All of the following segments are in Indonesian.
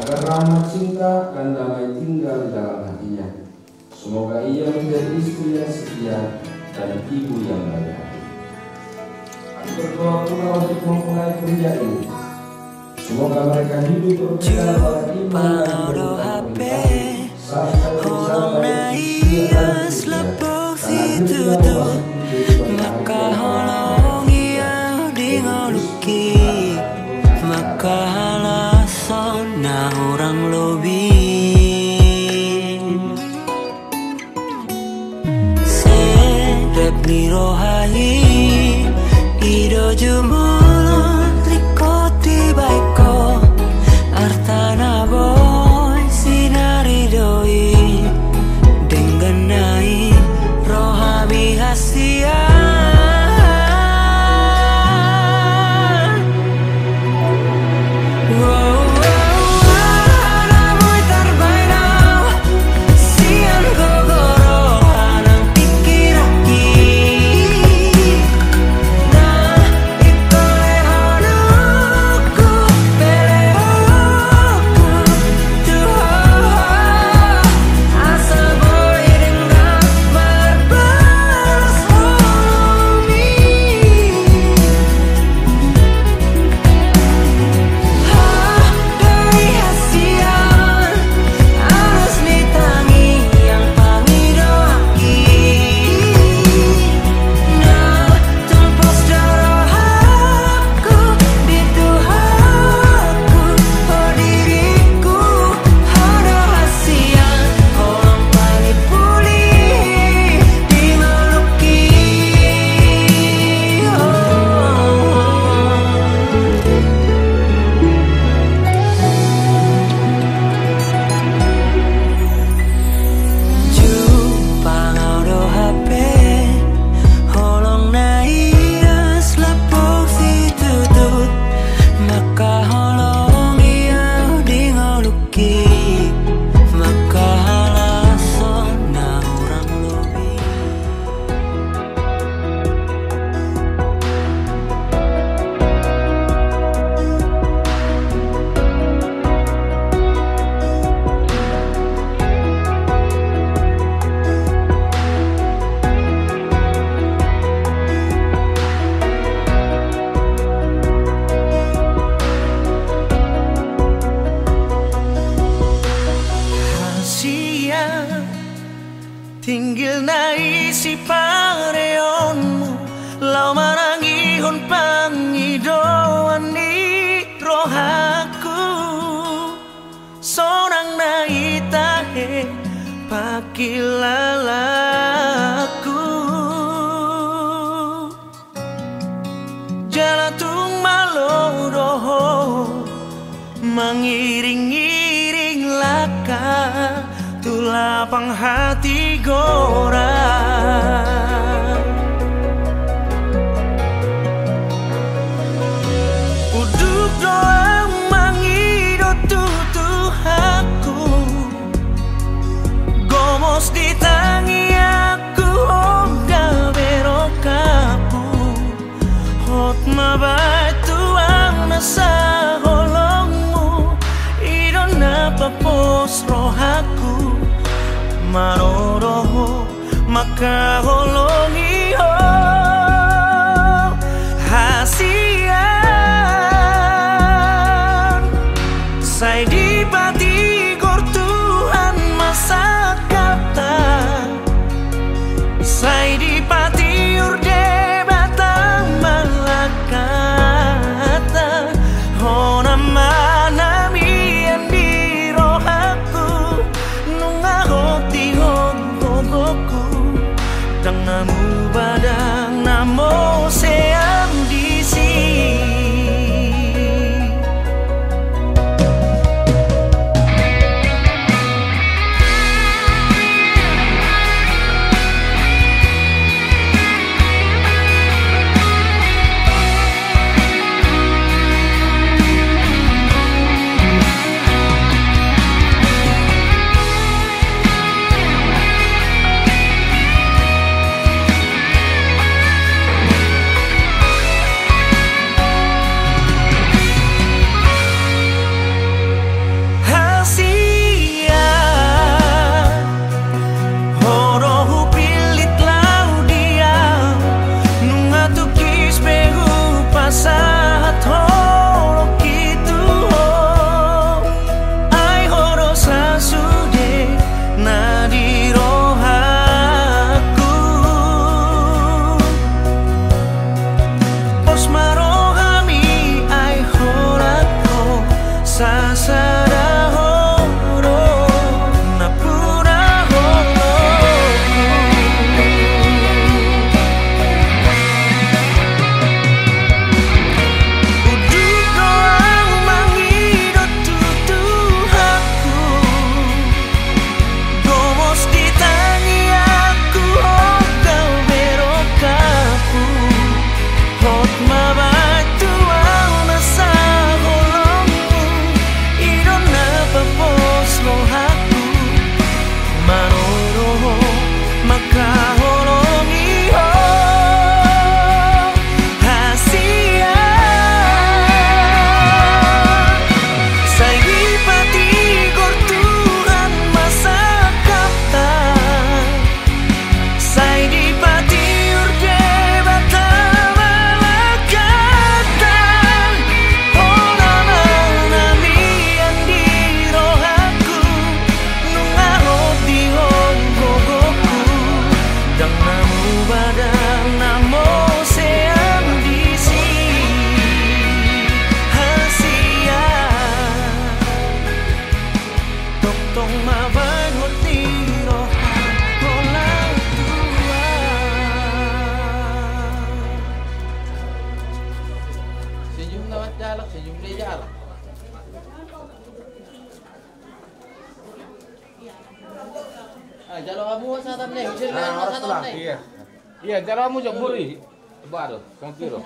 agar rahmat cinta dan damai tinggal di dalam hatinya. Semoga ia menjadi istri yang setia dan ibu yang baik hati. Aku berdoa pula untuk mempelai pria ini. Semoga mereka hidup berpegang pada iman dan berhutang pernikahan sampai mencapai istri maka holong ia dingoluki maka halason na orang lobin sedep ni rohai ido jumulun likoti baiko artana boy sinari doi dengan naik rohami hasia tinggil na isi pareonmu lau marangihon pangidoan ni rohaku sonang na itahe pakilalaku jalatung malodoho mengiring-iring laka tulapang hati gora uduk doang mangidot tutuhaku gomos ditangi aku hongga berokapu hot mabatu ang nasa holongmu idon napapos rohaku maroroho maka holongi ho hasian say di pati gortuan masa kata say di pati urde batang malakata hona manami andi rohaku nunga hoti hon gogoku dang namu badang jalak sejumlah jalak. Jalak kamu sa tanay, harus sa tanay. Iya. Iya, jalak kamu jog buri. Baru, kang piro.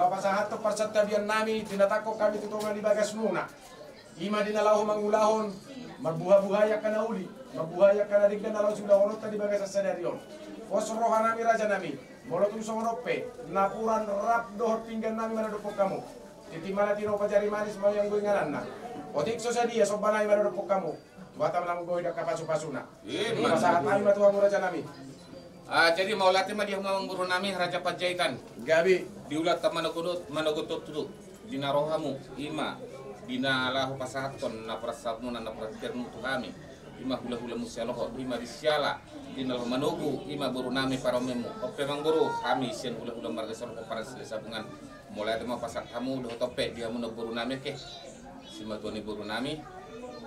Lapasahat persatabian nami tinatako kami tutungan di bagas muna. Ima dinalahu mangulahon marbuha-buhaya kana uli, marbuhaya kana digdan alaw sudah onot di bagas sadarion. Wasroha nami raja nami, molotum somorope, napuran rap dohor pinggan nami manadopok kamu. Titi mana tino pajari manis mau yang gue ngaranna. Otik sosadia sobanai manadopok kamu. Tuatam lang gue dak kapasu-pasuna. Lapasahat nami matuang raja nami. Jadi mau latih mah dia mau guru nami Raja Panjaitan. Gabi Diulat ta manogotut tudu. Dina rohamu ima. Dina lahu pasahatkon na prasatmu na pratirmu tu kami. Ima hula-hula musialoho. Ima disiala. Dina lahu manogu. Ima guru nami paromemu. Ope mang guru kami sian hula-hula marga solo para sabungan. Mulai ada pasak kamu doh tope dia mau guru nami ke. Sima tuani guru nami.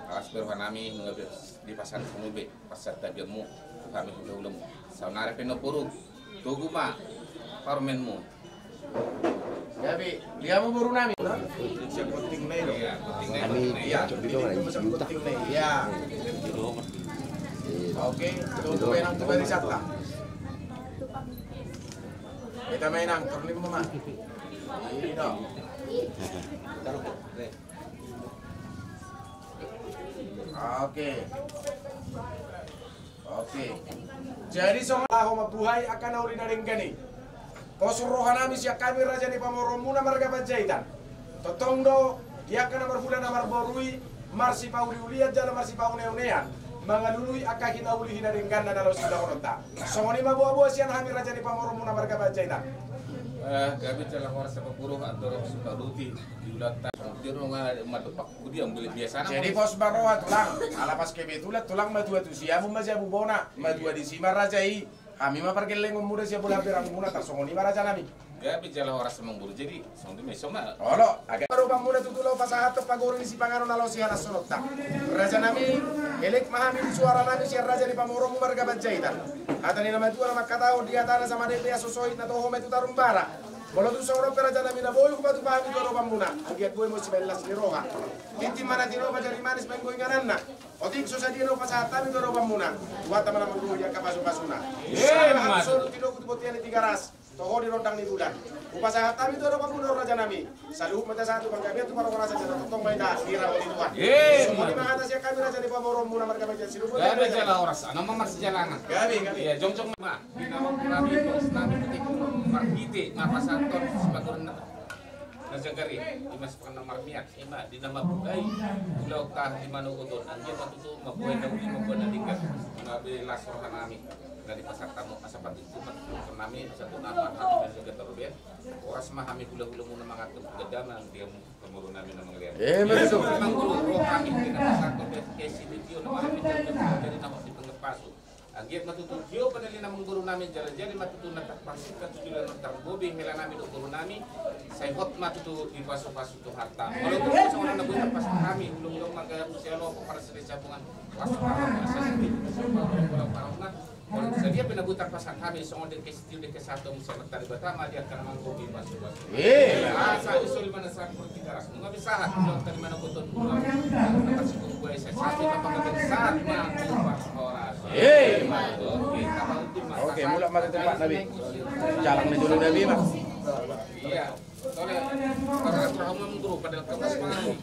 Asberha nami mengambil di pasar kamu be. Pasar tabiamu kami hula-hulamu. Saunare penopuru, tugu ma, parmenmu. Gabi, dia mau buru nami. Siap penting nih. Iya, penting Kami ya, itu penting nih. Ya. Oke, tunggu menang tuh dari sata. Kita menang, terlim mama. Ini dong. Oke. Oke. Jadi soal ako mabuhay akan nauli na rin gani. Posurohan namin siya kami raja ni pamoromuna marga Panjaitan. Totong do, iya ka na marhula na marborui, marsi pauli-uliat dyan na marsi paune-unean. Mga luluy akakin naulihin na rin gana na sudah konota. So ni mabuha-buha siya na kami raja ni pamoromuna marga Panjaitan. Gabi telah warsa pepuru atau suka ruti diulat tiro nga matupak kudi ang biasa na. Jadi pos baroha tulang, alapas kebetulan tulang madua tu siya mo masya bubona, madua di sima raja i. Kami mah pergeleng umur siya bola perang muna tarsongoni raja nami. Gabi telah warsa mengguru jadi song di mesoma. Olo, agak baru pamuna tutulaw pasahat to pagoro ni si pangano nalaw si hanas sonota. Raja nami, elek mahami suara nami siya raja ni pamorong marga Panjaitan. Ata ni naman tuwa na magkatao di atana sa madepe asosoit na toho may tutarumbara. Bolo tu soro raja nami na boy ko pahami to pamuna. Agiat boy mo si belas ni roha. Tinti mana tino pajari manis menggoy ngaranna. Otik so sa dino pasahat kami to pamuna. Tuwa tama na magduho ya kapasu-pasuna. Mas soro tino kutubotian ni tigaras. Toho di rondang ni bulan. Upasahat kami to pamuna raja nami. Saluh mata satu banggabiat tu para rasa jatuh tong main dah dira oli tuan. Semua di mana atas ya kami raja di pamorong muna marga Panjaitan silu. Gabi telah warsa, nama mas jalangan. Gabi. Ya jong ma. Di nama kami pos nami putik marhite mapasanton sebagai Najagari, imas pang marmiak, ima di nama buday, pulau kah di mana udon, anjir matutu mabuhay daw di mabuhay na ligat, mabuhay lasor kami. Dari pasar tamu asapat itu kami satu nama kami juga terbit. Oras mah kami hula-hula muna mga kegadaman dia kemuru namin ng mga liyan. Betul. Memang guru kami kita pasar terbit kesi video na kami jadi nama di pengepasu. Agiat matutugyo panali na guru namin jalan-jalan matutunan takpasik katutulan ng tarbobi hila namin ng guru namin sa hot matutu di paso-paso to harta. Kalau tu sa orang nabuhay pas kami hulong-hulong magaya po siya loko para sa sabungan paso-paso sa sendiri sa parang na. Kalau dia penabutan pasang kami songon de kestiu de kesato musa matari batama dia akan manggobi paso-paso. Sa isul mana sa portigaras. Mga bisahat yung tali mana buton ulang. Nakasipong buhay sa sati mapagabensat mga oras. Oke, mulai mati tempat Nabi. Jalan na dulu Nabi, Mas. Iya. Soalnya karena trauma mengguru pada kelas kami.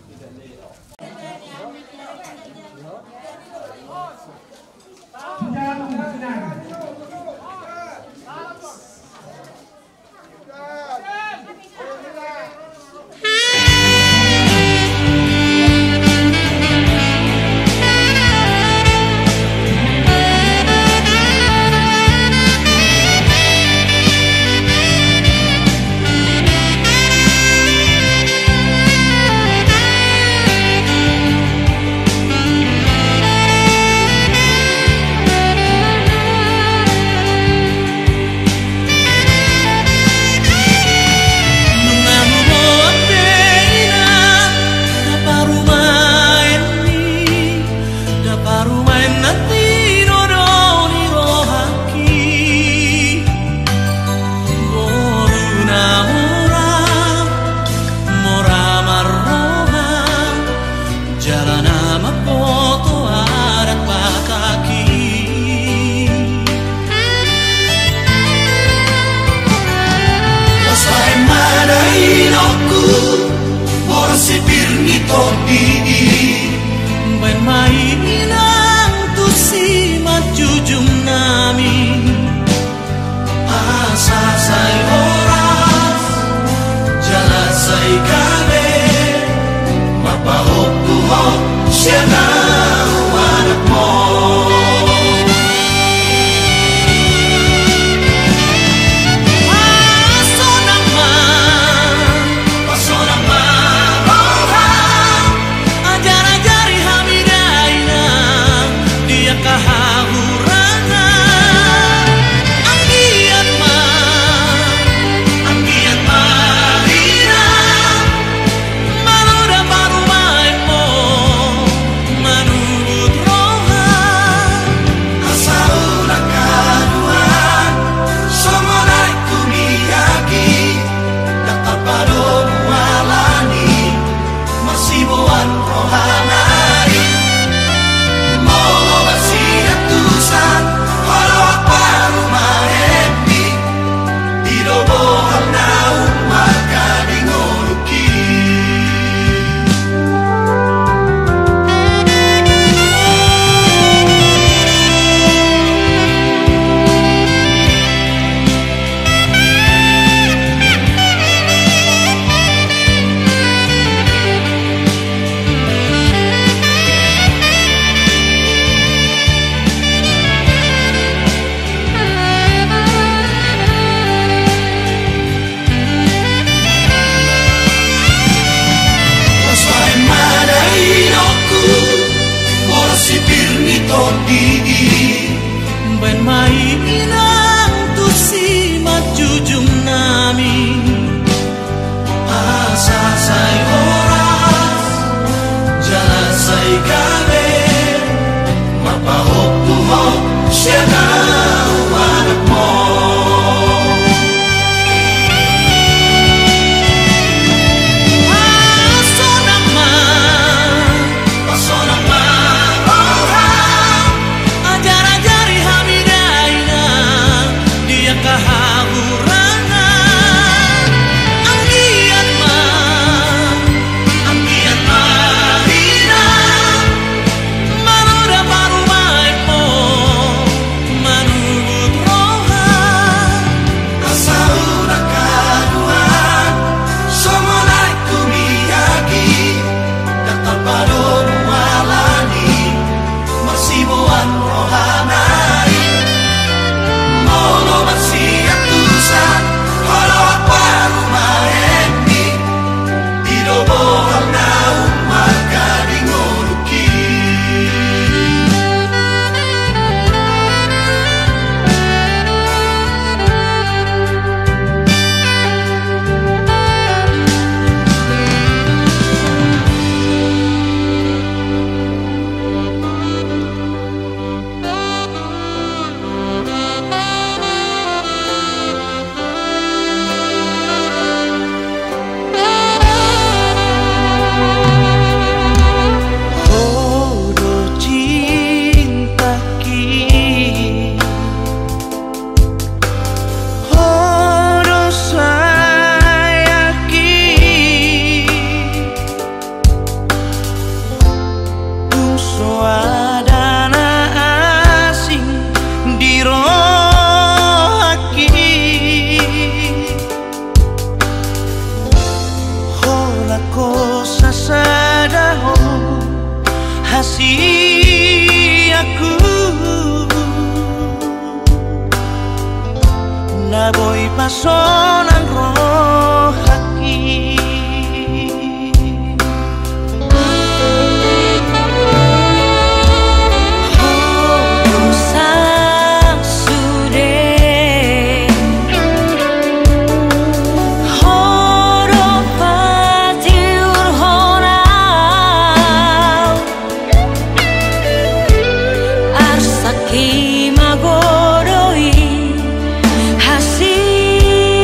pasonan rohaki sang sude horopatiur honau arsaki magodoi hasil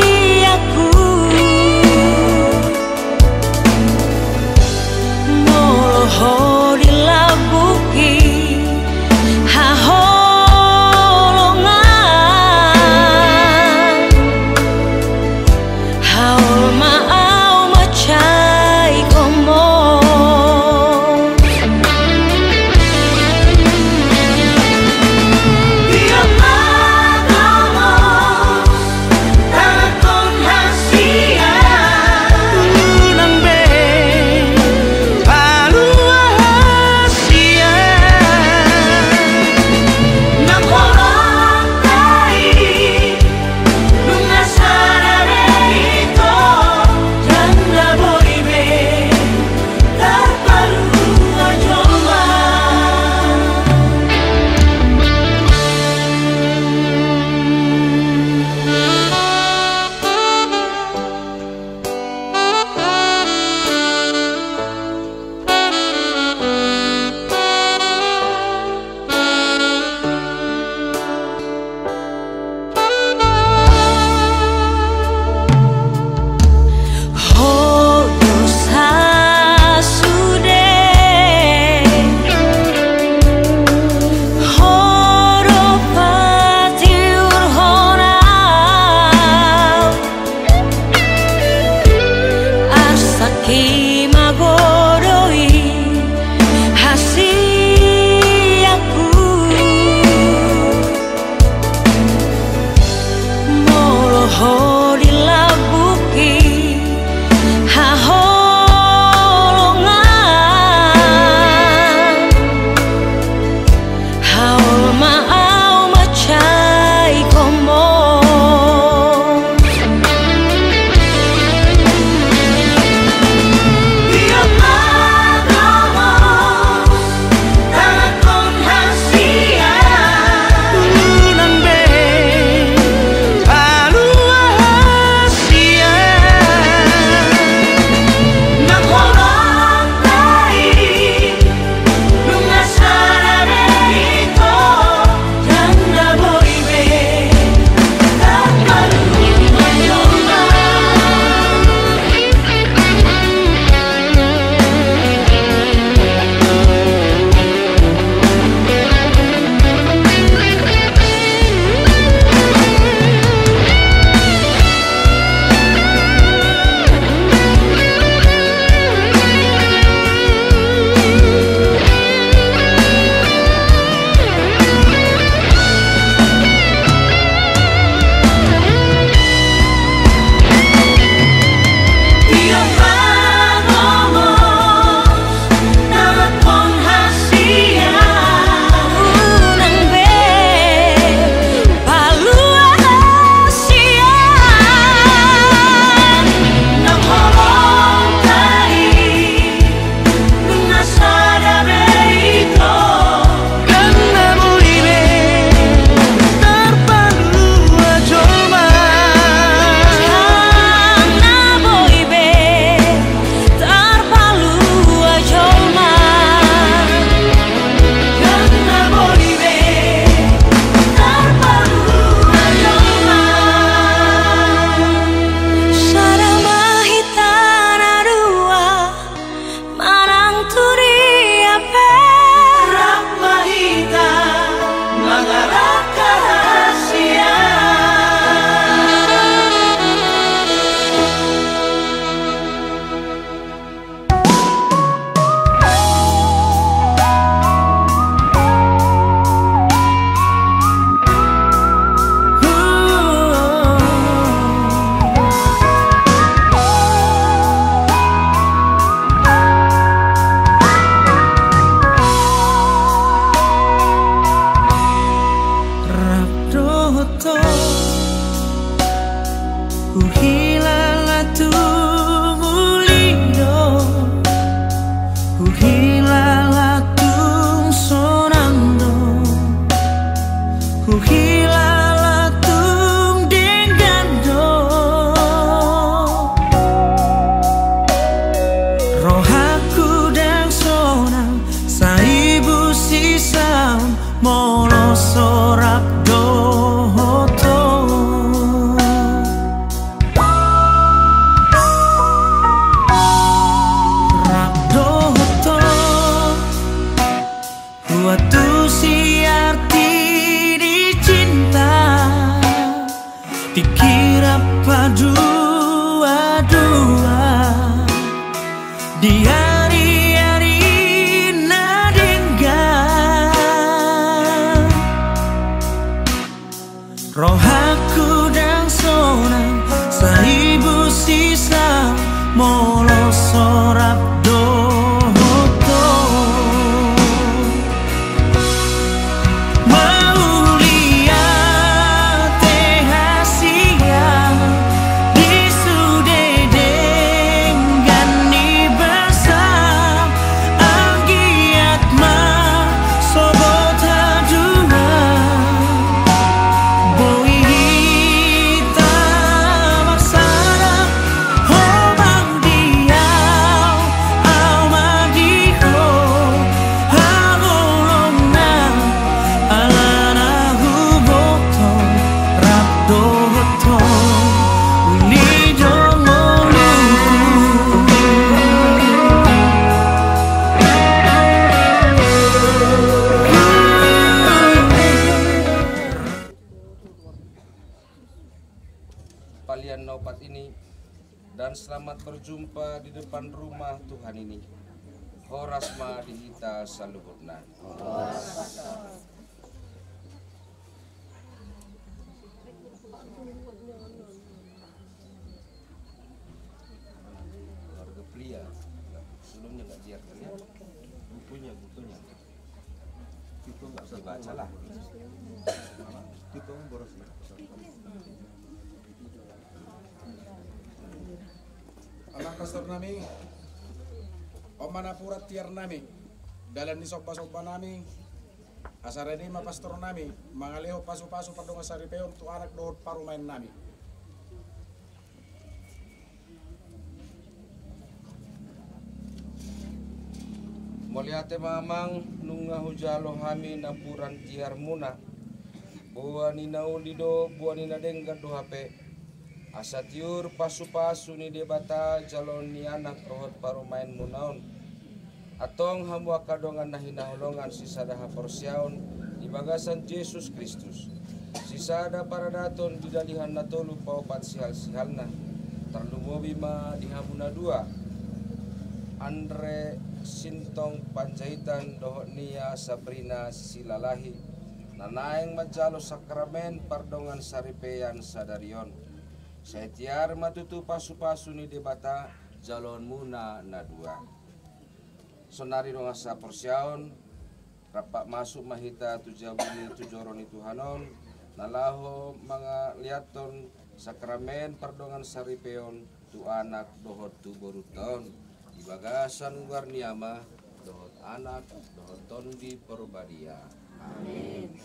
sorak dohoto rak dohoto waktu si arti dicinta dikira padua-dua di hari-hari nadengga roh aku dan sonang saibu sisa molo sorak dohoto maulia tehasia disude dengan nibasam anggiat ma sobot hadua boi hitam marsara homang diau au madiho hagolongna alana huboto rap dohoto ulidong Palian naupat ini dan selamat berjumpa di depan rumah Tuhan ini. Horasma dihita saluhurna. Keluarga pria sebelumnya nggak lihat kan ya? Bukunya itu nggak usah baca lah. Itu boros. Alang pastor nami, o manapurat tiar nami, dalan ni sopa-sopa nami, asareni ma pastor nami, mangaleho pasu-pasu padong asaripeon tu anak dohot parumain nami. Moliate mamang nunga hujalo hami napuran tiar muna, buani naulido buani nadengga do hape. Asatiur pasu-pasu ni debata jalon ni anak rohot parumain munaon atong hamwa kadongan nahinahulongan sisada haporsiaon di bagasan Yesus Kristus sisada paradaton didalihan natolu paupat sihal-sihalna terlumobi ma dihamuna dua Andre Sintong Panjaitan dohot nia Sabrina Silalahi nanaeng majalo sakramen pardongan saripean sadarion saya tiar matutu pasu-pasu ni debata jalon muna na dua. Sonari dong asa porsiaon rapak masuk mahita tujabuni tujoroni Tuhanon nalaho mga liaton sakramen pardongan saripeon tu anak dohot tu boruton di bagasan luar niama dohot anak dohot tondi perubadia. Amin.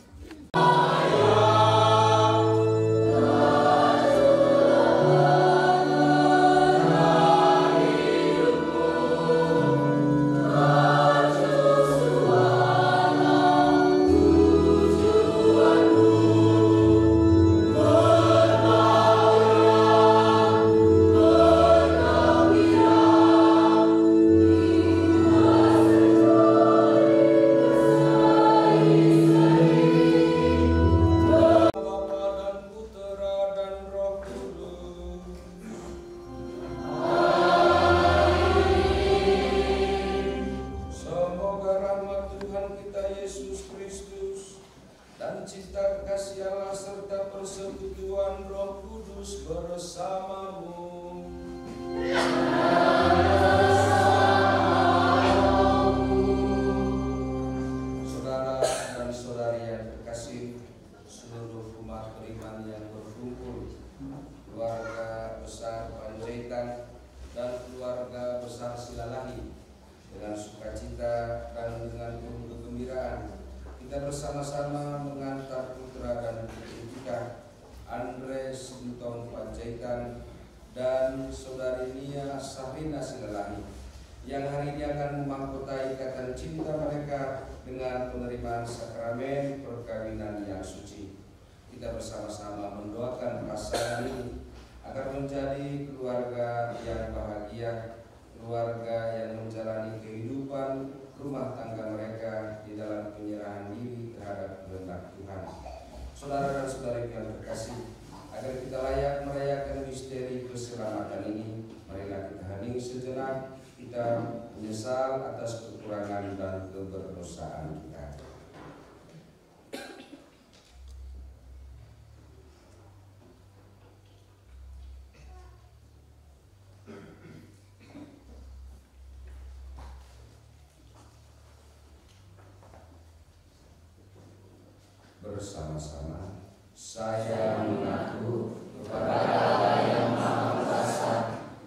Kita bersama-sama mengantar putra dan putri kita Andre Sintong Panjaitan dan saudari Nia Sabrina Silalahi yang hari ini akan memahkotai ikatan cinta mereka dengan penerimaan sakramen perkawinan yang suci. Kita bersama-sama mendoakan pasangan ini agar menjadi keluarga yang bahagia, keluarga yang menjalani kehidupan rumah tangga mereka di dalam penyerahan diri terhadap kehendak Tuhan. Saudara dan saudari yang terkasih, agar kita layak merayakan misteri keselamatan ini, marilah kita hening sejenak, kita menyesal atas kekurangan dan keberdosaan kita. Bersama-sama, saya mengaku kepada Allah yang Maha Kuasa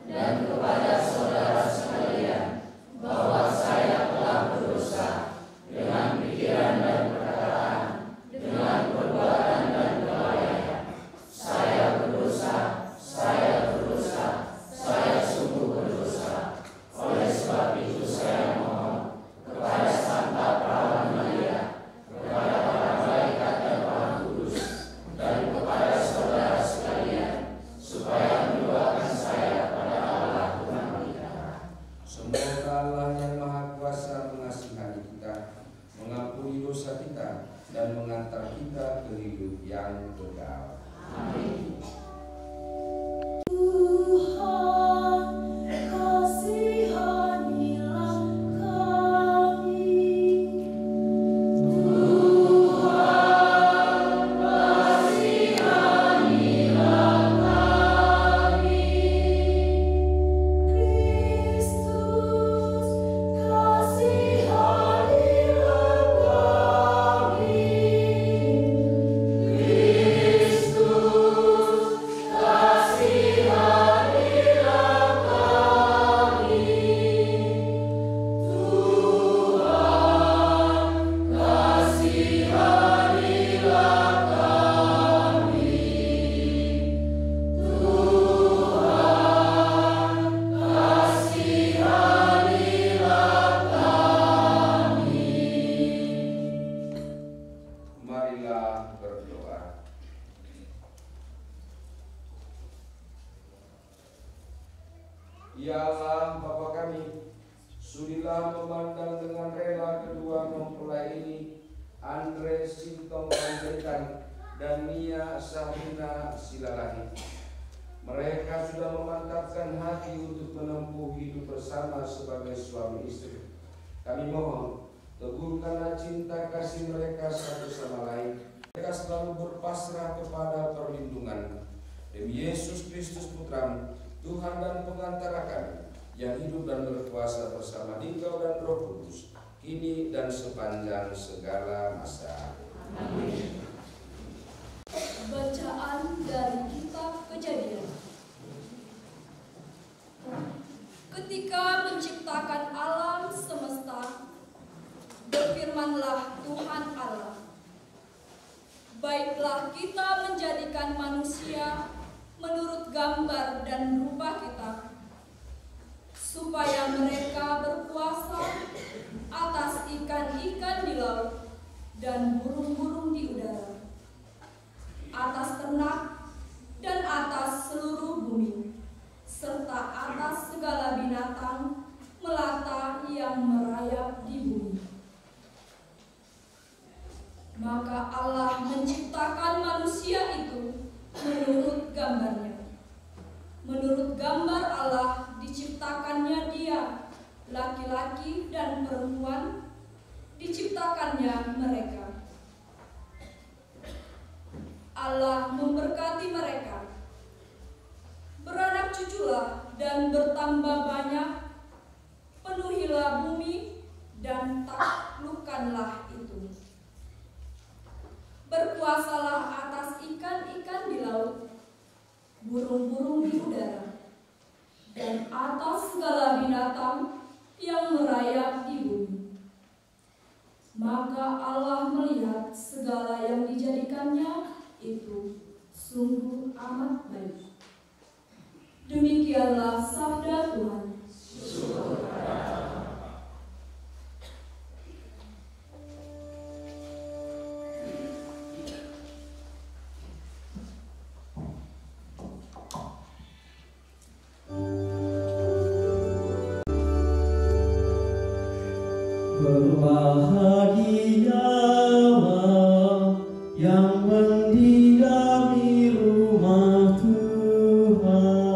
dan kepada saudara sekalian bahwa saya telah berdosa dengan pikiran dan perkataan, dengan perbuatan dan kelalaian. Saya berdosa, saya sungguh berdosa. Oleh sebab itu saya mohon kepada Santa Perawan Maria, kepada para malaikat dan Roh Kudus, dan kepada saudara sekalian, supaya mendoakan saya pada Allah Tuhan kita. Semoga Allah yang Maha Kuasa mengasihi kita, mengampuni dosa kita, dan mengantar kita ke hidup yang kekal. Amin. Ya Allah, Bapa kami, sudilah memandang dengan rela kedua mempelai ini, Andre Sintong Panjaitan dan Mia Sahrina Silalahi. Mereka sudah memantapkan hati untuk menempuh hidup bersama sebagai suami istri. Kami mohon, teguhkanlah cinta kasih mereka satu sama lain. Mereka selalu berpasrah kepada perlindungan demi Yesus Kristus Putra-Mu, Tuhan dan pengantara kami, yang hidup dan berkuasa bersama Engkau dan Roh Kudus, kini dan sepanjang segala masa. Amin. Bacaan dari Kitab Kejadian. Ketika menciptakan alam semesta, berfirmanlah Tuhan Allah, baiklah kita menjadikan manusia menurut gambar dan rupa kita, supaya mereka berkuasa atas ikan-ikan di laut dan burung-burung di udara, atas ternak dan atas seluruh bumi, serta atas segala binatang melata yang merayap di bumi. Maka Allah menciptakan manusia itu menurut gambarnya. Menurut gambar Allah diciptakannya dia, laki-laki dan perempuan diciptakannya mereka. Allah memberkati mereka. Beranak cuculah dan bertambah banyak, penuhilah bumi dan taklukkanlah itu. Berkuasalah atas ikan-ikan di laut, burung-burung di udara, dan atas segala binatang yang merayap di bumi. Maka Allah melihat segala yang dijadikannya itu sungguh amat baik. Demikianlah sabda Tuhan. Berbahagialah yang mendiami rumah Tuhan.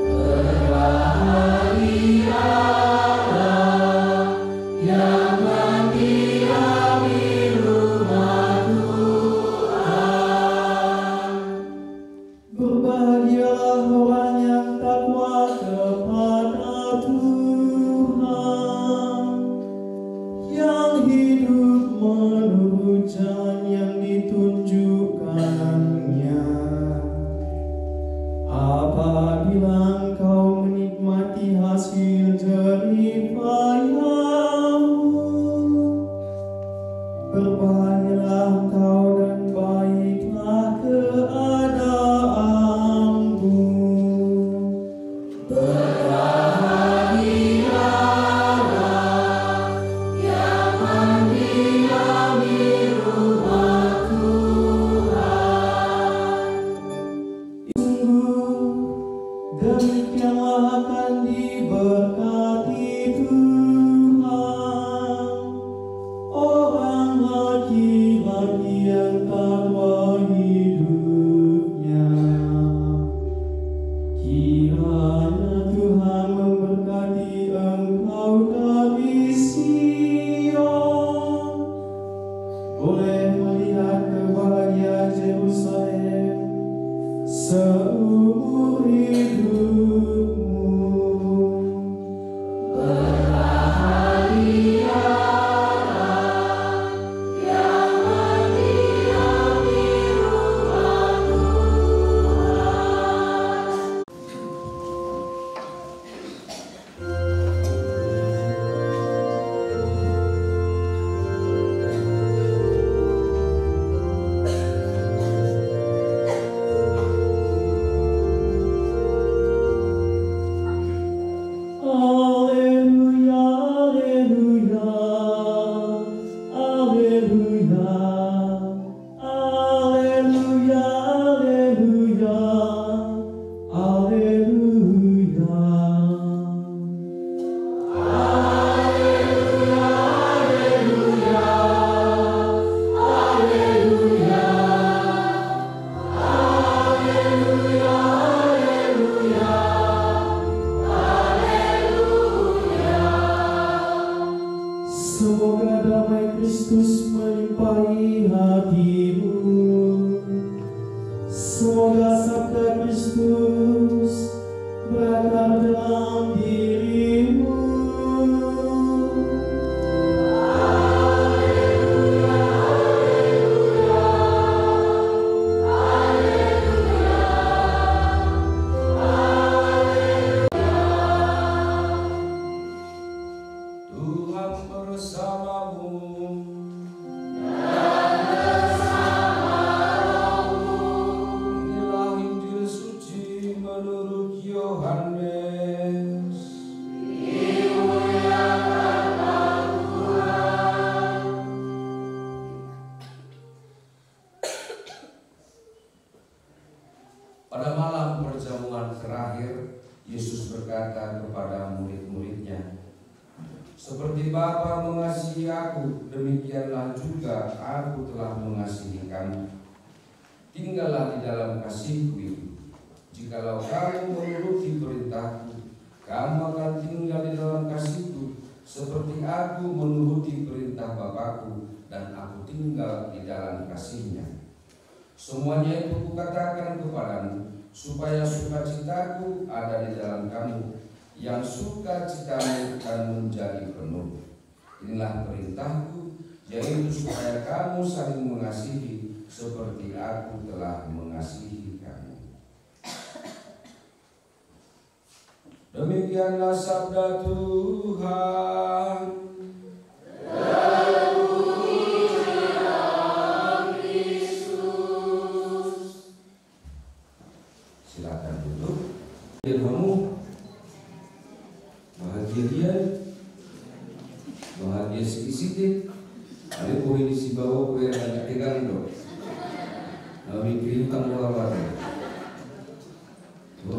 Berbahagialah yang mendiami rumah Tuhan. Berbahagialah orang yang takwa kepada Tuhan, yang hidup menurut jalan yang ditunjukkannya. Apabila engkau menikmati hasil jerih payahmu, berbahagialah engkau dan baiklah keadaanmu. Berbahagialah yang mendiami rumah Tuhan. Sungguh demikianlah akan diberkati Tuhan orang laki-laki yang takwa hidupnya. Kiranya Tuhan memberkati engkau dari Sion, boleh melihat kebahagiaan Yerusalem seumur hidupmu. Berbahagialah yang mendiami rumah Tuhan. Alleluia, alleluia, alleluia, alleluia, alleluia, Semoga damai Kristus melimpahi hatimu. Semoga sabda Kristus berakar dalam dirimu. Tuhan bersamamu. Inilah Injil suci menurut Yohanes. Pada malam perjamuan terakhir, Yesus berkata kepada murid-muridnya, "Seperti Bapa mengasihi aku, demikianlah juga aku telah mengasihi kamu. Tinggallah di dalam kasihku itu. Jikalau kamu menuruti perintahku, kamu akan tinggal di dalam kasihku, seperti aku menuruti perintah Bapakku dan aku tinggal di dalam kasihnya. Semuanya itu kukatakan kepadamu, supaya sukacitaku ada di dalam kamu, yang sukacitamu akan menjadi penuh. Inilah perintahku, yaitu supaya kamu saling mengasihi, seperti aku telah mengasihi kamu." Demikianlah sabda Tuhan. Silakan duduk. Kamu bahagia, bahagia sedikit. Ada poin di si bawah poin agak tegang dong. Kami kirim kamu apa?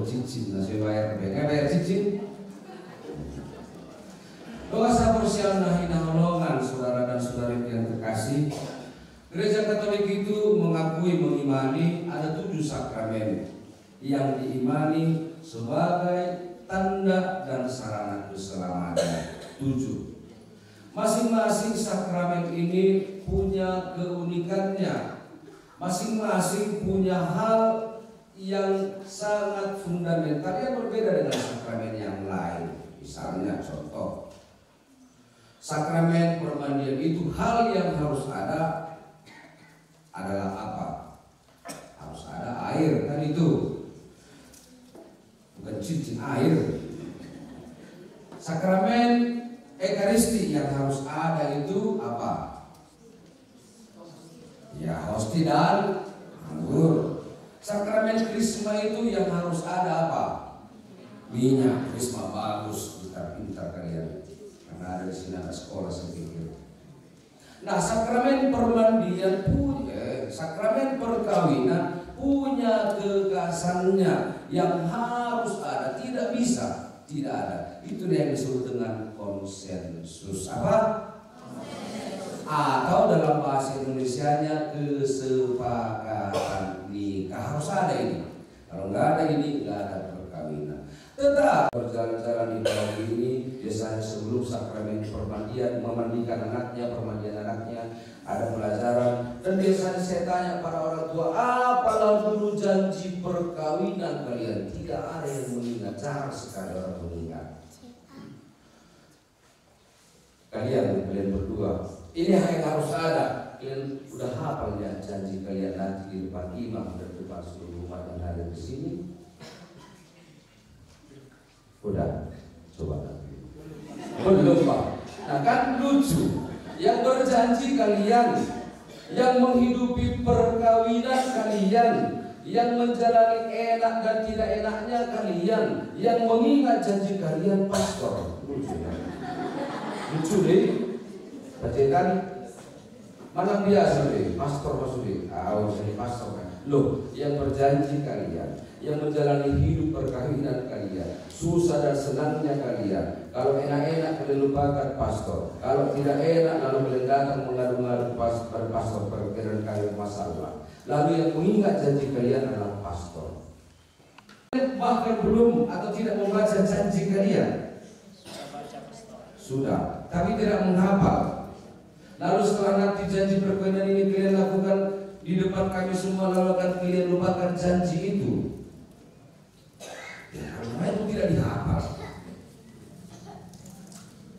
Cincin, nasi bayar, bayar cincin. Doa Siang Nahinolongan, saudara dan saudari yang terkasih, Gereja Katolik itu mengimani ada 7 sakramen yang diimani sebagai tanda dan sarana keselamatan. 7. Masing-masing sakramen ini punya keunikannya, masing-masing punya hal yang sangat fundamental yang berbeda dengan sakramen yang lain. Misalnya contoh, sakramen permandian itu hal yang harus ada adalah apa? Harus ada air, kan itu bukan cincin air. Sakramen Ekaristi yang harus ada itu apa? Ya, hosti dan anggur. Sakramen Krisma itu yang harus ada apa? Minyak Krisma bagus, pintar-pintar kalian. Karena ada di sini ada sekolah saya pikir. Nah, sakramen permandian punya, sakramen perkawinan punya kegasannya yang harus ada, tidak bisa tidak ada. Itu yang disebut dengan konsensus apa? Atau dalam bahasa Indonesianya kesepakatan nikah. Harus ada ini. Kalau nggak ada ini, nggak ada perkawinan. Tetap berjalan-jalan di bawah ini, biasanya sebelum sakramen permandian, memandikan anaknya, permandian anaknya, ada pelajaran. Dan biasanya saya tanya para orang tua, apalah dulu janji perkawinan kalian? Tidak ada yang mengingat, jarang sekali orang mengingat. Kalian berdua, ini yang harus ada. Kalian udah hafal ya janji kalian nanti di depan imam dan depan seluruh umat yang ada di sini? Udah, coba nanti. Belum Pak. Nah kan lucu. Yang berjanji kalian, yang menghidupi perkawinan kalian, yang menjalani enak dan tidak enaknya kalian, yang mengingat janji kalian pastor. Lucu ya? Lucu deh. Bacakan mana biasa deh, pastor maksudnya. Jadi pastor kan. Loh, yang berjanji kalian, yang menjalani hidup perkawinan kalian, susah dan senangnya kalian. Kalau enak-enak kalian lupakan pastor. Kalau tidak enak lalu kalian datang mengadu-ngadu pada pastor perkiraan kalian masalah. Lalu yang mengingat janji kalian adalah pastor. Bahkan belum atau tidak membaca janji kalian. Sudah, tapi tidak menghafal. Lalu setelah nanti janji perkawinan ini kalian lakukan di depan kami semua, lalu akan kalian lupakan janji itu. Ya, karena itu tidak dihafal.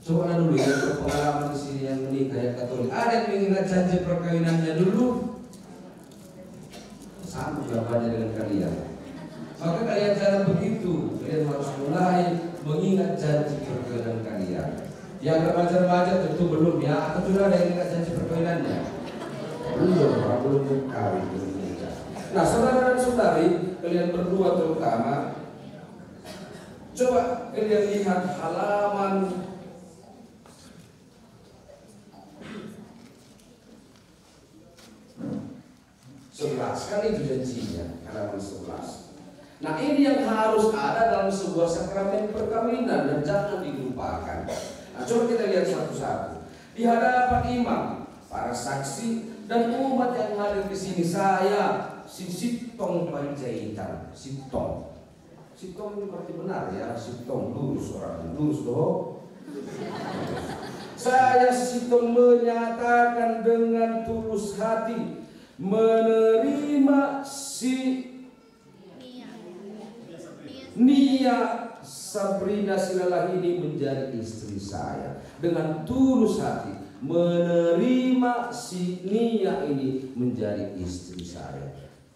Coba dulu yang berpengalaman di sini yang menikah yang Katolik, ada yang mengingat janji perkawinannya dulu, sama jawabannya dengan kalian. Maka kalian jangan begitu. Kalian harus mulai mengingat janji perkawinan kalian. Yang remaja-remaja tentu belum ya, atau sudah ada yang ingat janji perkawinannya? Belum kawin. Nah, saudara dan saudari, kalian berdua terutama, coba kalian lihat halaman 11, kan itu janjinya, halaman 11. Nah, ini yang harus ada dalam sebuah sakramen perkawinan dan jangan dilupakan. Nah, coba kita lihat satu-satu. Di hadapan imam, para saksi dan umat yang hadir di sini, saya si Sitong Panjaitan, Sitong ini berarti benar ya, Sitong lurus orang, lurus doh. Saya Sitong menyatakan dengan tulus hati menerima si Nia Sabrina Silalah ini menjadi istri saya. Dengan tulus hati menerima si Nia ini menjadi istri saya.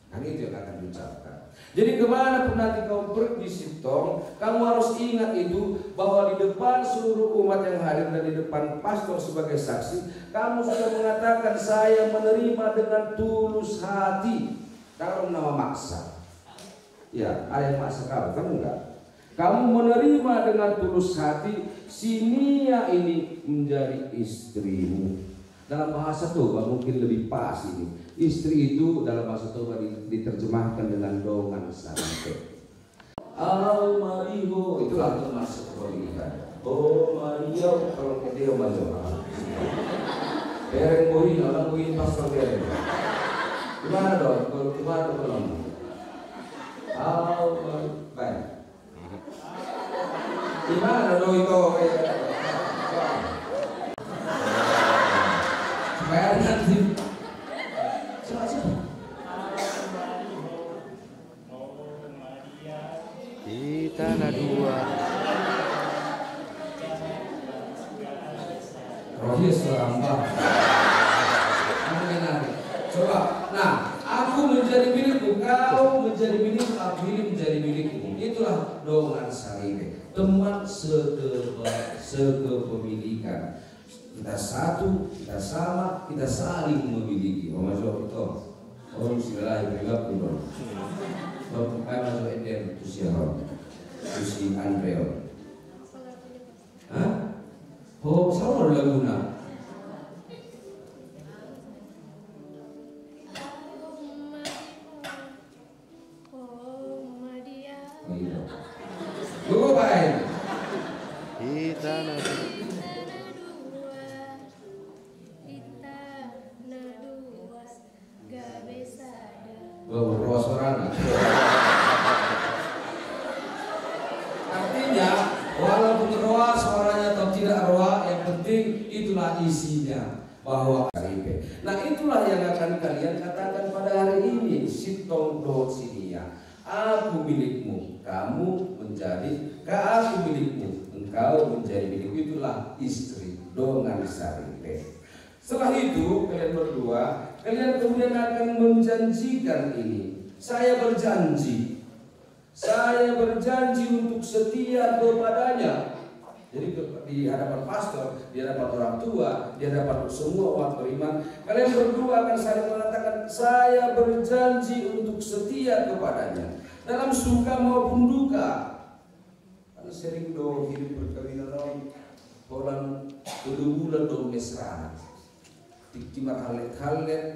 Kan itu yang akan diucapkan. Jadi kemana pun nanti kau pergi Sitong, kamu harus ingat itu, bahwa di depan seluruh umat yang hadir dan di depan pastor sebagai saksi, kamu sudah mengatakan saya menerima dengan tulus hati. Kalau nama maksa, ya ada yang maksa kamu enggak? Kamu menerima dengan tulus hati si Nia ini menjadi istrimu. Dalam bahasa Toba mungkin lebih pas ini. Istri itu dalam bahasa Toba diterjemahkan dengan dongan santai. Almariho, itulah termasuk pernikahan. Oh Maria, kalau dia masuk. Bereng bohin, orang bohin pastor bereng. Gimana dong? Gimana dong? Baik. Gimana dong itu? Supaya nanti. Di tanah dua. Rohis serambah. Coba, nah, aku menjadi milikmu, kau menjadi milikku, aku ini menjadi milikmu. Itulah dongan saribe, teman sekepemilikan. Kita satu, kita sama, kita saling memiliki. Oh masuk itu, oh silalah berlaku dong. Oh masuk Eden, Tusiaron, Tusi Andreo. Hah? Oh sama laguna. Lupa baik. Di tanah Roh sorangan. Artinya walaupun roh suaranya atau tidak roh, yang penting itulah isinya bahwa karibe. Nah itulah yang akan kalian katakan pada hari ini. Sitong do sinia. Aku milikmu, kamu menjadi, aku milikmu, engkau menjadi milikku. Itulah istri dongan saribe. Setelah itu kalian berdua, kalian kemudian akan menjanjikan ini. Saya berjanji untuk setia kepadanya. Jadi di hadapan pastor, di hadapan orang tua, di hadapan semua umat beriman, kalian berdua akan saling mengatakan, saya berjanji untuk setia kepadanya dalam suka maupun duka. Karena sering do hidup perkawinan orang bulan do mesra. Tiktimar halet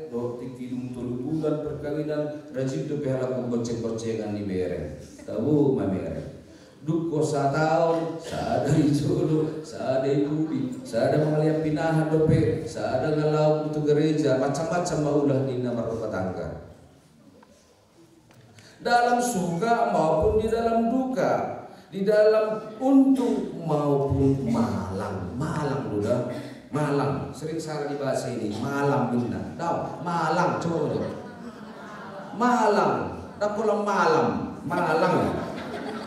do tiktim bulan perkawinan rajin do behala pemboceng-bocengan di bereng. Tahu mamere. Duko sa tahun, saada ijolo, saada ibubi, saada mengalian pinahan dope, saada ngalau untuk gereja, macam-macam maulah di nama rumah tangga. Dalam suka maupun di dalam duka, di dalam untung maupun malang, udah malang. Sering salah di bahasa ini, malang minna. Tahu, malang coba tuh. Malang, tak pulang malang.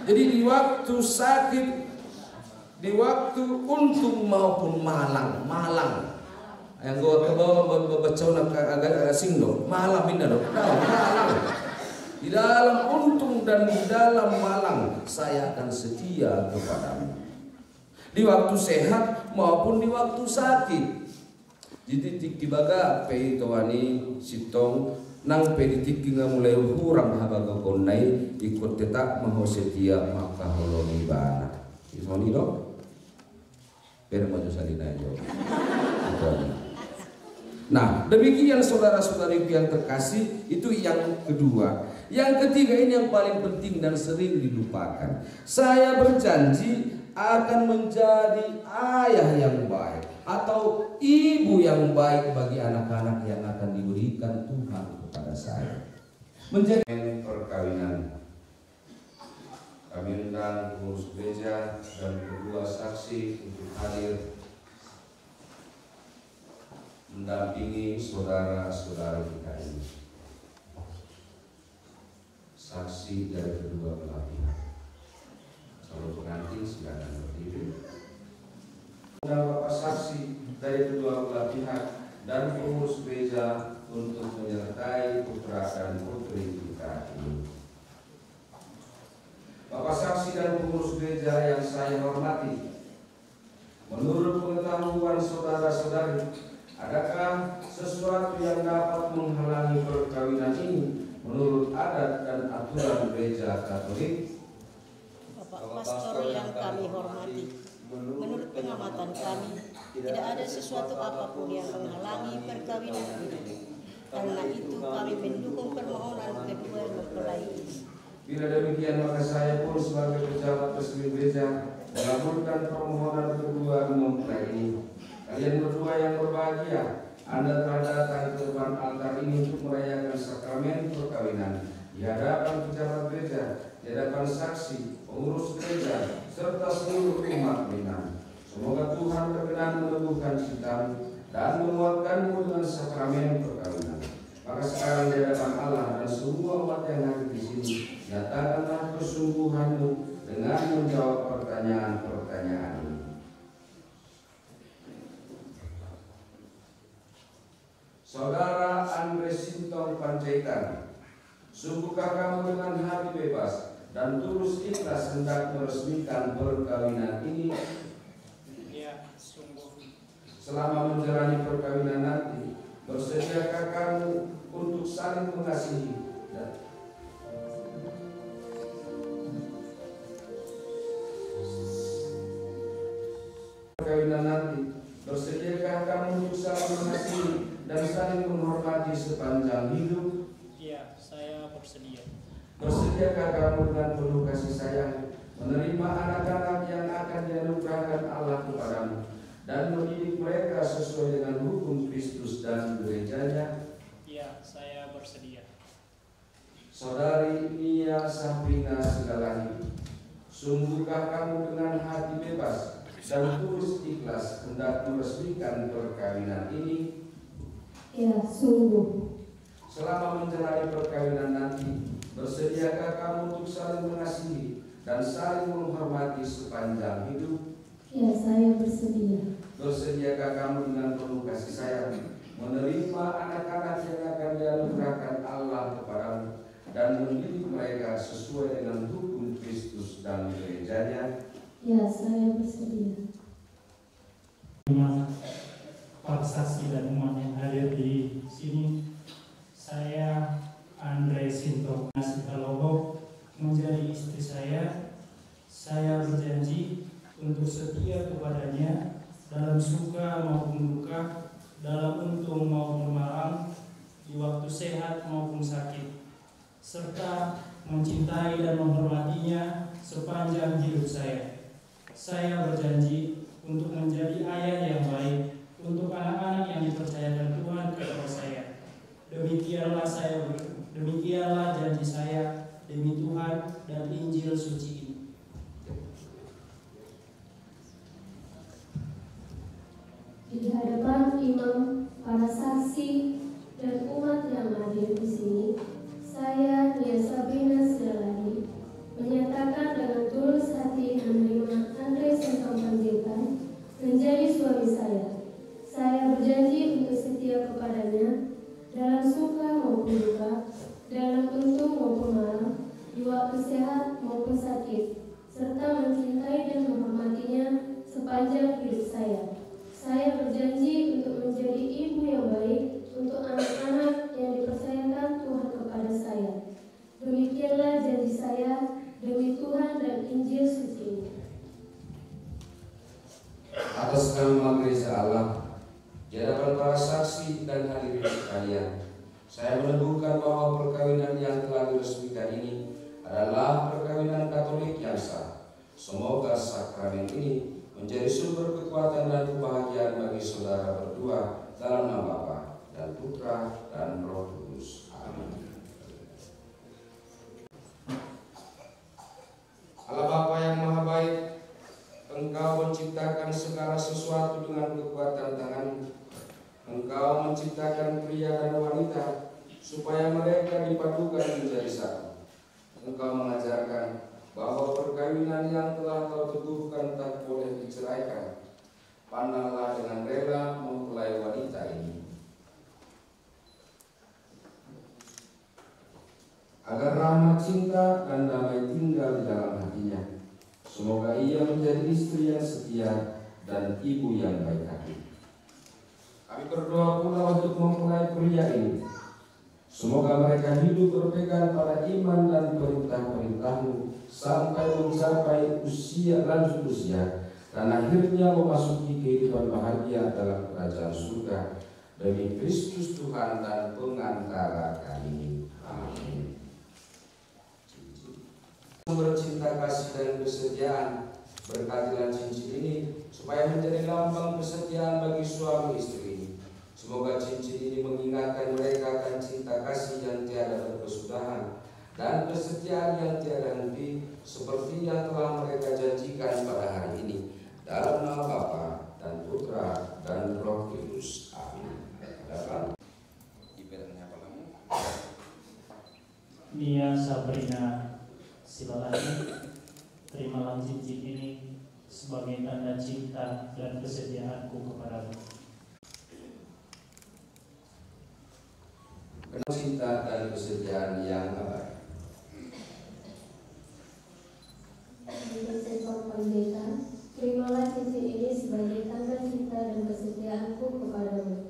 Jadi di waktu sakit, di waktu untung maupun malang. Yang gua ke bawah baca agak asing dong. Malang minna dong. Malang. Di dalam untung dan di dalam malang saya akan setia kepadamu. Di waktu sehat maupun di waktu sakit. Jadi titik baga pe tawani sitong nang peditik nga mulai hurang habaga konai ikut tetap mau setia maka holongi bana. Isoni dong. Per maju salina jo. Nah, demikian saudara-saudari yang terkasih, itu yang kedua. Yang ketiga ini yang paling penting dan sering dilupakan. Saya berjanji akan menjadi ayah yang baik atau ibu yang baik bagi anak-anak yang akan diberikan Tuhan kepada saya. Menjadi perkawinan. Kami undang pengurus gereja dan kedua saksi untuk hadir mendampingi saudara-saudara kita ini. Saksi dari kedua belah pihak. Kalau pengantin silakan berdiri. Undang Bapak saksi dari kedua belah pihak dan pengurus gereja untuk menyertai putra dan putri kita ini. Bapak saksi dan pengurus gereja yang saya hormati, menurut pengetahuan saudara-saudari, adakah sesuatu yang dapat menghalangi perkawinan ini menurut adat dan aturan gereja Katolik? Bapak Pastor yang kami hormati, menurut pengamatan kami, tidak ada sesuatu apapun yang menghalangi perkawinan ini. Karena itu kami mendukung permohonan kedua mempelai ini. Bila demikian maka saya pun sebagai pejabat resmi gereja mengabulkan permohonan kedua mempelai ini. Kalian berdua yang berbahagia, Anda telah datang ke depan altar ini untuk merayakan sakramen perkawinan di hadapan pejabat gereja, di hadapan saksi, pengurus gereja, serta seluruh umat beriman. Semoga Tuhan berkenan meneguhkan cintamu dan menguatkanmu dengan sakramen perkawinan. Maka sekarang di hadapan Allah dan semua umat yang hadir di sini, nyatakanlah kesungguhanmu dengan menjawab pertanyaan-pertanyaan ini. Saudara Andre Sintong Panjaitan, sungguhkah kamu dengan hati bebas dan tulus ikhlas hendak meresmikan perkawinan ini? Ya, sungguh. Selama menjalani perkawinan nanti, bersediakah kamu untuk saling mengasihi dan perkawinan nanti, bersediakah kamu untuk saling mengasihi dan saling menghormati sepanjang hidup? Iya, saya bersedia. Bersediakah kamu dengan penuh kasih sayang menerima anak-anak yang akan dianugerahkan Allah kepadamu dan mendidik mereka sesuai dengan hukum Kristus dan gerejanya? Iya, saya bersedia. Saudari Nia Sabrina Segalahi, sungguhkah kamu dengan hati bebas dan tulus ikhlas hendak meresmikan perkawinan ini? Ya, sungguh. Selama menjalani perkawinan nanti, bersediakah kamu untuk saling mengasihi dan saling menghormati sepanjang hidup? Ya, saya bersedia. Bersediakah kamu dengan penuh kasih sayang menerima anak-anak yang akan dianugerahkan Allah kepadamu dan mendidik mereka sesuai dengan hukum Kristus dan gerejanya? Ya, saya bersedia. Para saksi dan umat yang hadir di sini, saya Andre Sintong Nasitalobo menjadi istri saya. Saya berjanji untuk setia kepadanya dalam suka maupun duka, dalam untung maupun malang, di waktu sehat maupun sakit, serta mencintai dan menghormatinya sepanjang hidup saya. Saya berjanji untuk menjadi ayah yang baik untuk anak-anak yang dipercayakan Tuhan kepada saya. Demikianlah janji saya demi Tuhan dan Injil suci ini. Di hadapan imam, para saksi, dan umat yang hadir di sini, saya Nia Sabrina Segalahi menyatakan dengan tulus hati menerima Andre Sintong Panjaitan menjadi suami saya. Saya berjanji untuk setia kepadanya dalam suka maupun duka, dalam untung maupun malang, di waktu sehat maupun sakit, serta mencintai dan menghormatinya sepanjang hidup saya. Saya berjanji untuk menjadi ibu yang baik untuk anak-anak yang dipercayakan Tuhan kepada saya. Demikianlah janji saya demi Tuhan dan Injil suci ini. Atas nama Gereja Allah, di hadapan para saksi dan hadirin sekalian, saya meneguhkan bahwa perkawinan yang telah diresmikan ini adalah perkawinan Katolik yang sah. Semoga sakramen ini menjadi sumber kekuatan dan kebahagiaan bagi saudara berdua dalam nama Bapa dan Putra dan Roh Kudus. Amin. Allah Bapa yang Maha Baik, Engkau menciptakan segala sesuatu dengan kekuatan tangan-Mu. Engkau menciptakan pria dan wanita supaya mereka dipadukan menjadi satu. Engkau mengajarkan bahwa perkawinan yang telah Kau teguhkan tak boleh diceraikan. Pandanglah dengan rela mempelai wanita ini, agar rahmat cinta dan damai tinggal di dalam hatinya. Semoga ia menjadi istri yang setia dan ibu yang baik hati. Kami berdoa pula untuk mempelai pria ini. Semoga mereka hidup berpegang pada iman dan perintah-perintah-Mu sampai mencapai lanjut usia dan akhirnya memasuki kehidupan bahagia dalam kerajaan surga demi Kristus Tuhan dan pengantara kami. Amin. Sumber cinta kasih dan kesetiaan Berkatilah cincin ini supaya menjadi lambang kesetiaan bagi suami istri ini. Semoga cincin ini mengingatkan mereka akan cinta kasih yang tiada berkesudahan dan kesetiaan yang tiada henti, seperti yang telah mereka janjikan pada hari ini. Dalam nama Bapa dan Putra dan Roh Kudus. Amin. Nia Sabrina Silalani, terimalah cincin ini sebagai tanda cinta dan kesetiaanku kepadamu. Karena cinta dan kesetiaan yang abadi. Pendeta, terimalah cincin ini sebagai tanda cinta dan kesetiaanku kepadamu.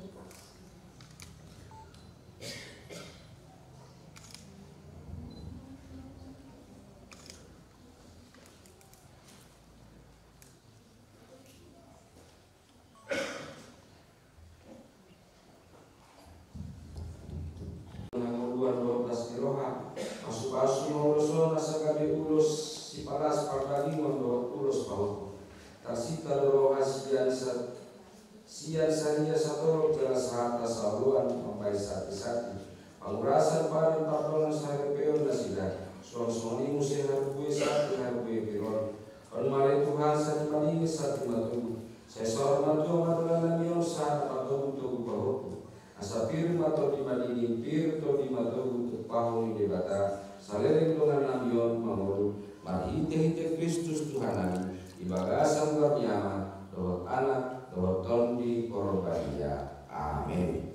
Sian saria satu jelas harta saluan sampai sati-sati pangurasan pada pardon sehari peon nasidah suami musim harus satu harus piron on malai Tuhan sati paling sati matu saya seorang matu matulan namion saat matu untuk bahuku asapir matu di madini pir to di matu untuk pahun di bata salering dengan namion mangolu marhite Kristus Tuhan kami ibagasan bernyama doa anak doa tondi korbaia. Amin.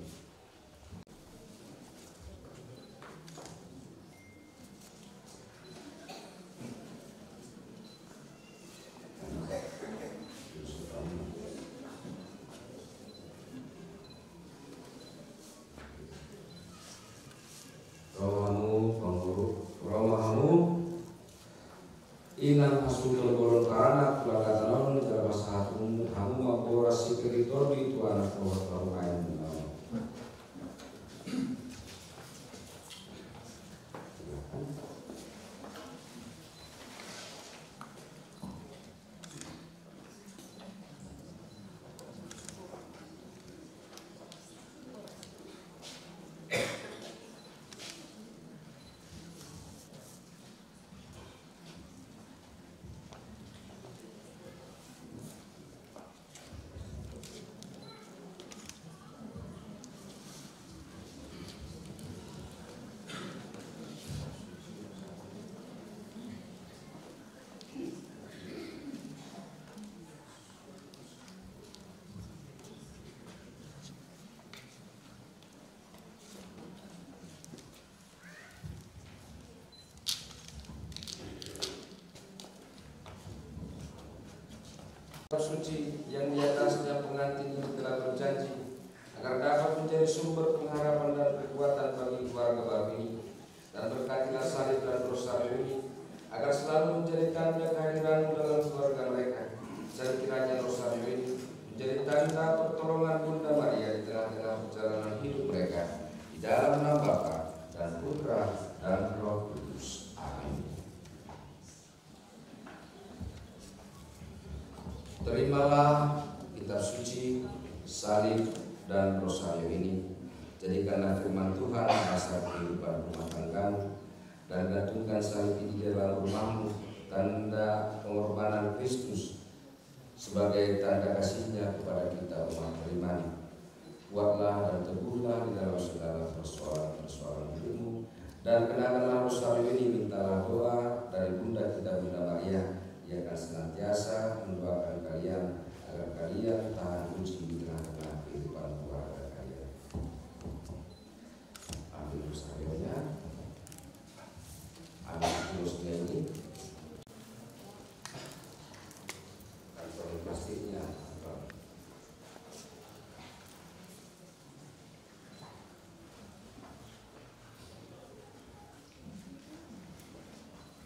Inang asutul golong karana pelakatan dalam masalah kamu makorasi teritori itu anak orang lain. Suci yang di atasnya pengantin ini telah berjanji agar dapat menjadi sumber pengharapan dan kekuatan bagi keluarga babi dan berkatilah salib dan rosario ini agar selalu menjadi tanda kehadiranmu dalam keluarga mereka dan kiranya rosario ini menjadi tanda pertolongan Bunda Maria di tengah-tengah perjalanan hidup mereka di dalam nama Bapa dan Putra dan Roh Kudus. Amin. Terimalah kitab suci, salib, dan rosario ini. Jadikanlah firman Tuhan dasar kehidupan rumah tanggamu dan gantungkan salib ini di dalam rumahmu, tanda pengorbanan Kristus sebagai tanda kasihnya kepada kita umat beriman. Kuatlah dan teguhlah di dalam segala persoalan-persoalan hidupmu dan kenakanlah rosario ini. Mintalah doa dari Bunda kita Bunda Maria. Ia akan senantiasa mendoakan kalian agar kalian tahan uji di tengah-tengah kehidupan keluarga kalian. Ambil rosarionya, ambil tulusnya ini, kantong plastiknya.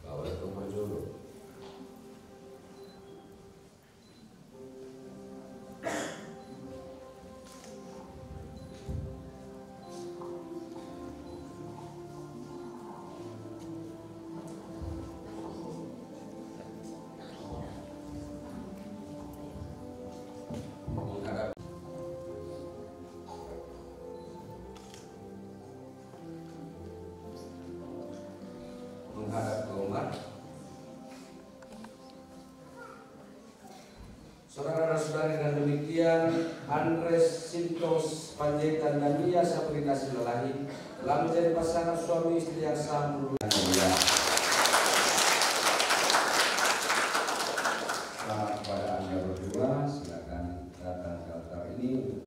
Bawa ke Marjono. saudara-saudara, dengan demikian Andres Sintos Panjaitan dan Mia Sabrina Silalahi telah menjadi pasangan suami istri yang sah menurut Agama. Selamat kepada Anda berdua, silakan datang ke altar ini.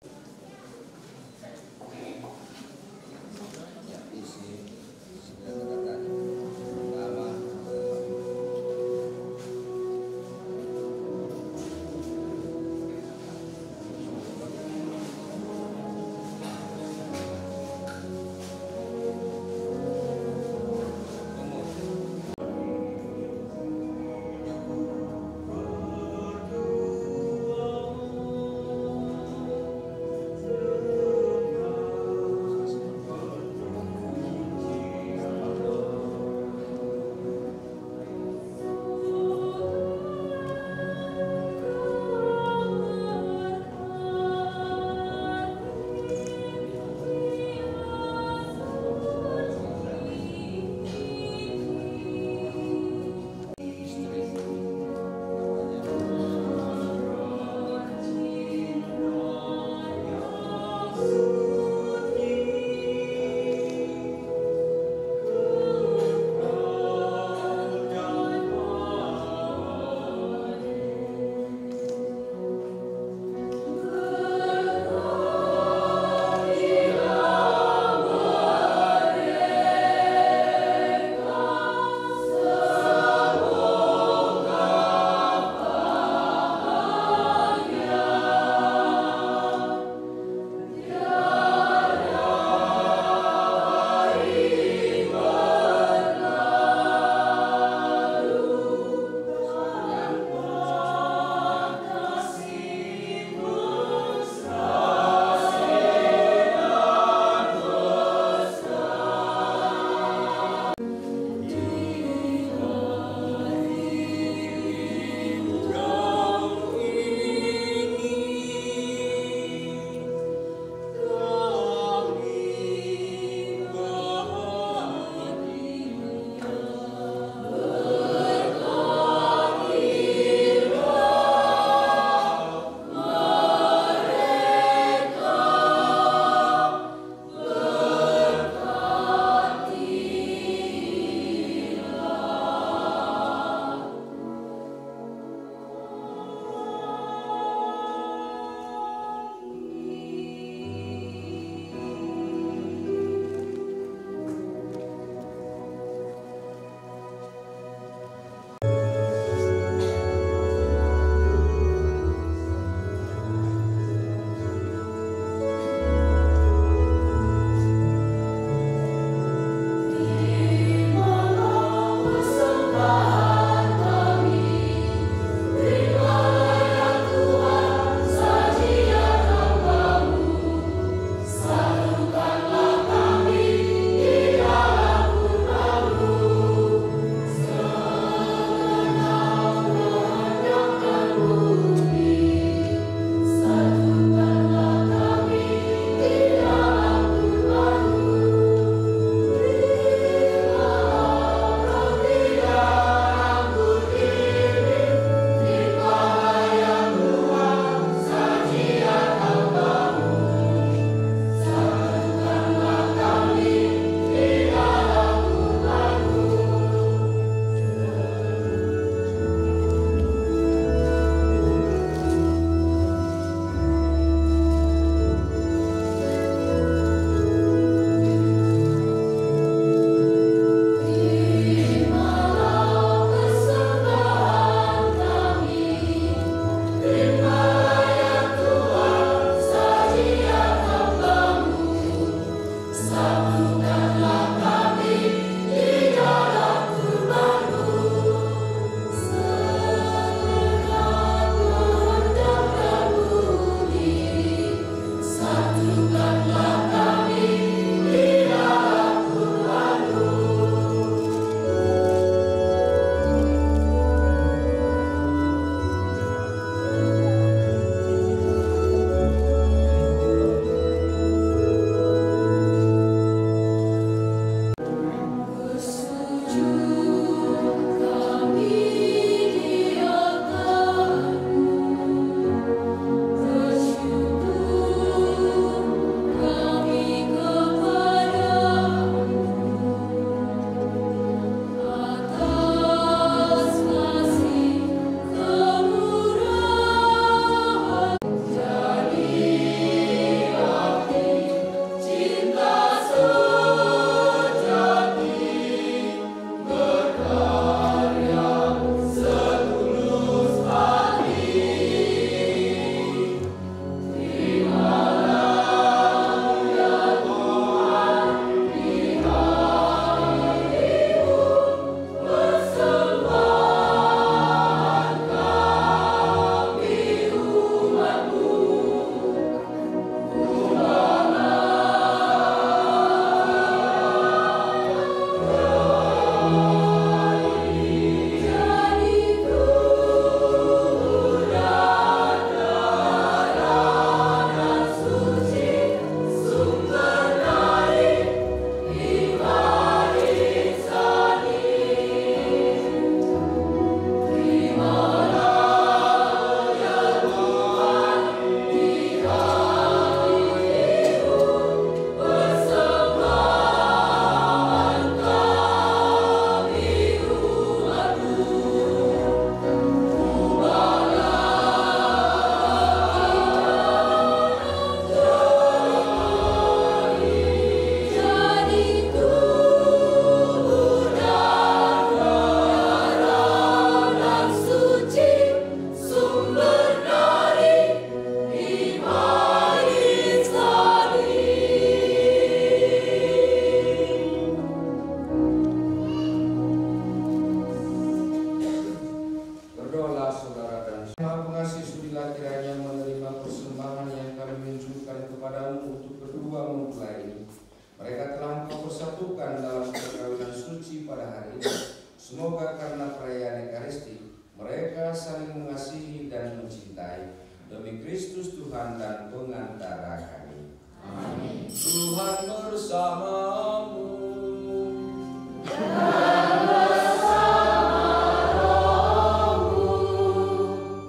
Demi Kristus Tuhan dan pengantara kami. Amin. Tuhan bersamamu.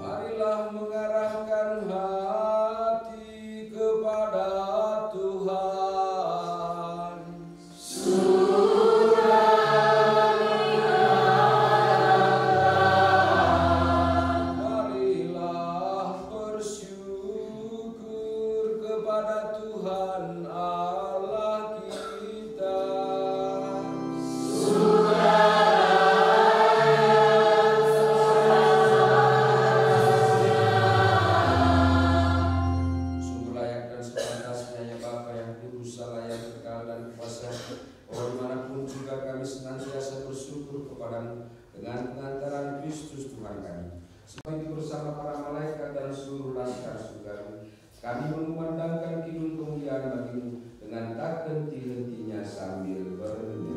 Marilah mengarahkan hati kepada Tuhan. Marilah bersyukur kepada Tuhan Allah kita. Sungguh layak dan sepantasnya ya Bapa yang kudus, Allah yang kekal dan kuasa, bahwa dimanapun juga kami senantiasa bersyukur kepadamu dengan pengantaran Kristus Tuhan kami. Semua itu bersama para malaikat dan seluruh laskar surgawi, kami mengumandangkan kidung kemuliaan bagimu dengan tak henti-hentinya sambil bernyanyi.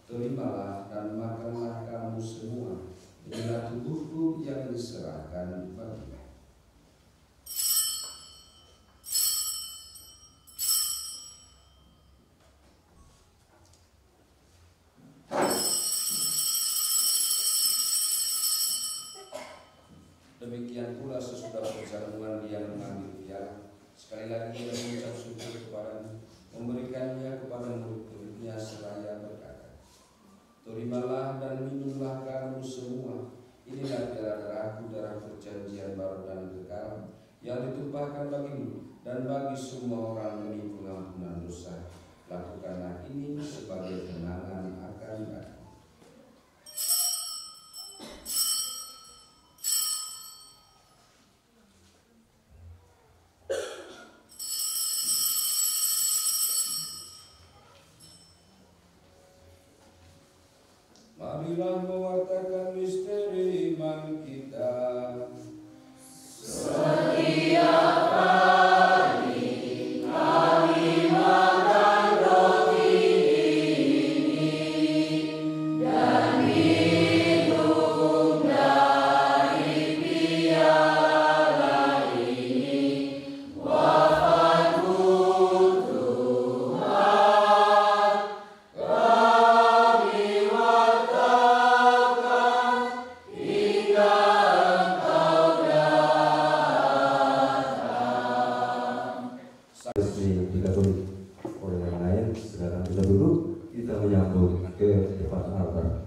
Terimalah dan makanlah kamu semua, inilah tubuhku yang diserahkan bagimu. Demikian pula sesudah perjamuan dia mengambil piala, sekali lagi dia mengucap syukur kepadamu, memberikannya kepada murid-muridnya seraya berkata, terimalah dan minumlah kamu semua, inilah piala darahku, darah perjanjian baru dan kekal, yang ditumpahkan bagimu dan bagi semua orang demi pengampunan dosa. Lakukanlah ini sebagai kenangan akan aku. Marilah mewartakan misteri iman kita. Setiap hari kami makan roti ini dan minum dari piala ini, wafatmu Tuhan, kami wartakan hingga Engkau datang. Resmi dikatolik oleh yang lain, sekarang kita duduk, kita menyambut ke depan altar.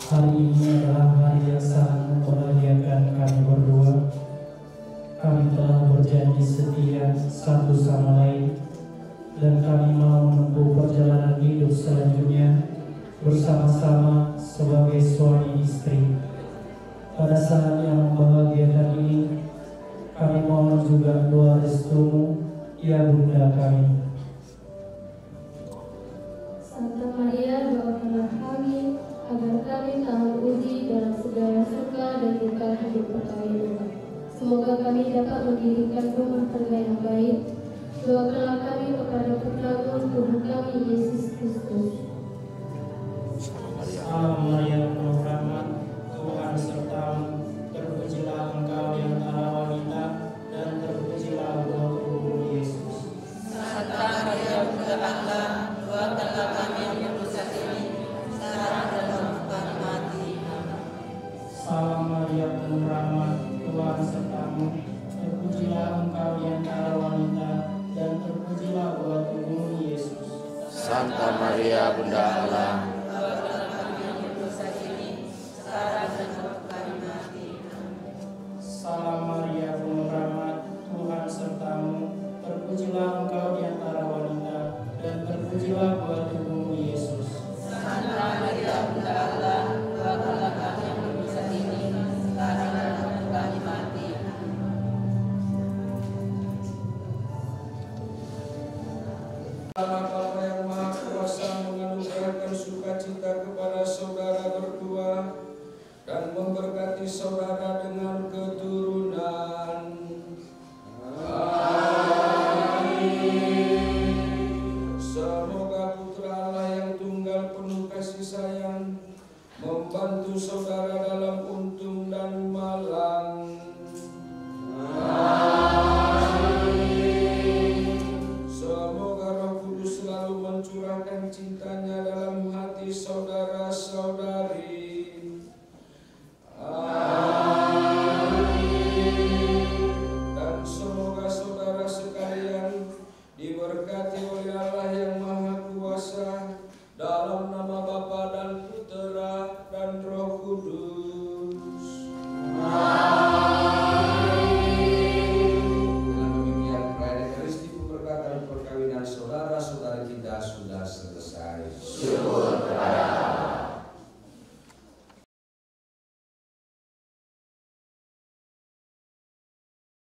Hari ini adalah hari yang sangat membahagiakan kami berdua. Kami telah berjanji setia satu sama lain, dan kami mau menempuh perjalanan hidup selanjutnya bersama-sama sebagai suami istri. Pada saat yang membahagiakan ini, kami mohon juga doa restumu, ya Bunda kami. Santa Maria, doakanlah kami agar kami tahan uji dalam segala suka dan duka hidup perkawinan. Semoga kami dapat mendirikan rumah tangga yang baik. Doakanlah kami kepada Putramu Tuhan kami Yesus Kristus. Salam Maria, penuh rahmat, Tuhan sertamu. Terpujilah engkau di antara wanita, dan terpujilah buah tubuhmu Yesus. Santa Maria Bunda Allah, doakanlah kami yang berdosa ini, sekarang dan waktu kami mati. Salam Maria, penuh rahmat, Tuhan sertamu. Terpujilah engkau di antara wanita, dan terpujilah buah tubuhmu Yesus. Santa Maria Bunda Allah, doakanlah kami yang berdosa ini, sekarang dan waktu kami mati. Salam Maria, penuh rahmat, Tuhan sertamu. Terpujilah engkau di antara wanita, dan terpujilah buah tubuhmu Yesus. Santa Maria Bunda Allah, doakanlah kami yang berdosa ini, sekarang dan waktu kami mati. Allah Bapa yang Maha Kuasa menganugerahkan sukacita kepada saudara berdua dan memberkati saudara dengan keturunan. Amin. Semoga Putra Allah yang tunggal penuh kasih sayang membantu saudara dalam untung dan malang. Semoga Roh Kudus selalu mencurahkan cintanya dalam hati saudara-saudari. Dan semoga saudara sekalian diberkati oleh Allah yang Maha Kuasa dalam nama Bapa dan Putera dan Roh Kudus. Dengan demikian perayaan Ekaristi perkataan perkawinan saudara-saudari kita sudah selesai.